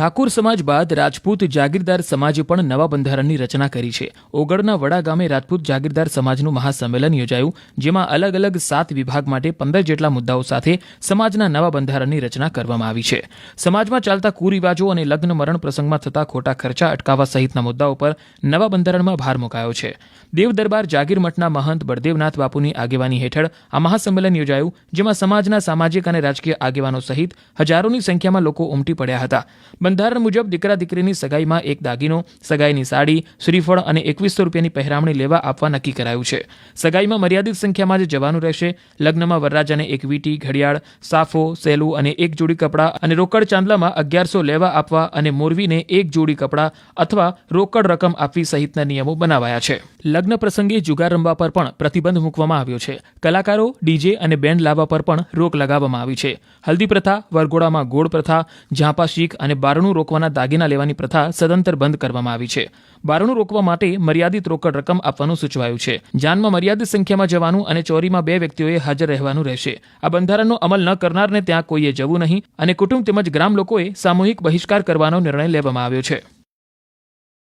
ઠાકુર સમાજ બાદ રાજપૂત જાગીરદાર સમાજે પણ નવા બંધારણની રચના કરી છે. ઓગળના વડા ગામે રાજપૂત જાગીરદાર સમાજનું મહાસંમેલન યોજાયું, જેમાં અલગ અલગ 7 વિભાગ માટે 15 જેટલા મુદ્દાઓ સાથે સમાજના નવા બંધારણની રચના કરવામાં આવી છે. સમાજમાં ચાલતા કુરિવાજો અને લગ્ન મરણ પ્રસંગમાં થતા ખોટા ખર્ચા અટકાવવા સહિતના મુદ્દાઓ પર નવા બંધારણમાં ભાર મુકાયો છે. દેવ દરબાર જાગીર મઠના મહંત બળદેવનાથ બાપુની આગેવાની હેઠળ આ મહાસંમેલન યોજાયું, જેમાં સમાજના સામાજિક અને રાજકીય આગેવાનો સહિત હજારોની સંખ્યામાં લોકો ઉમટી પડ્યા હતા. બંધારણ મુજબ દીકરા દીકરીની સગાઈમાં એક દાગીનો, સગાઈની સાડી, શ્રીફળ અને 2100 રૂપિયાની પહેરામણી લેવા આપવા નક્કી કરાયું છે. સગાઈમાં મર્યાદિત સંખ્યામાં જ જવાનું રહેશે. લગ્નમાં વરરાજાને એક વીંટી, ઘડિયાળ, સાફો, સેલું અને એક જોડી કપડાં અને રોકડ ચાંદલામાં 1100 લેવા આપવા અને મોરવીને એક જોડી કપડાં અથવા રોકડ રકમ આપવી સહિતના નિયમો બનાવાયા છે. લગ્ન પ્રસંગે જુગાર રમવા પર પણ પ્રતિબંધ મૂકવામાં આવ્યો છે. કલાકારો, ડીજે અને બેન્ડ લાવવા પર પણ રોક લગાવવામાં આવી છે. હલ્દી પ્રથા, વરઘોડામાં ગોળ પ્રથા, ઝાંપા શીખ અને બારણું રોકવાના દાગીના લેવાની પ્રથા સદંતર બંધ કરવામાં આવી છે. બારણું રોકવા માટે મર્યાદિત રોકડ રકમ આપવાનું સૂચવાયું છે. જાનમાં મર્યાદિત સંખ્યામાં જવાનું અને ચોરીમાં 2 વ્યક્તિઓએ હાજર રહેવાનું રહેશે. આ બંધારણનો અમલ ન કરનારને ત્યાં કોઈએ જવું નહીં અને કુટુંબ તેમજ ગ્રામ લોકોએ સામૂહિક બહિષ્કાર કરવાનો નિર્ણય લેવામાં આવ્યો છે.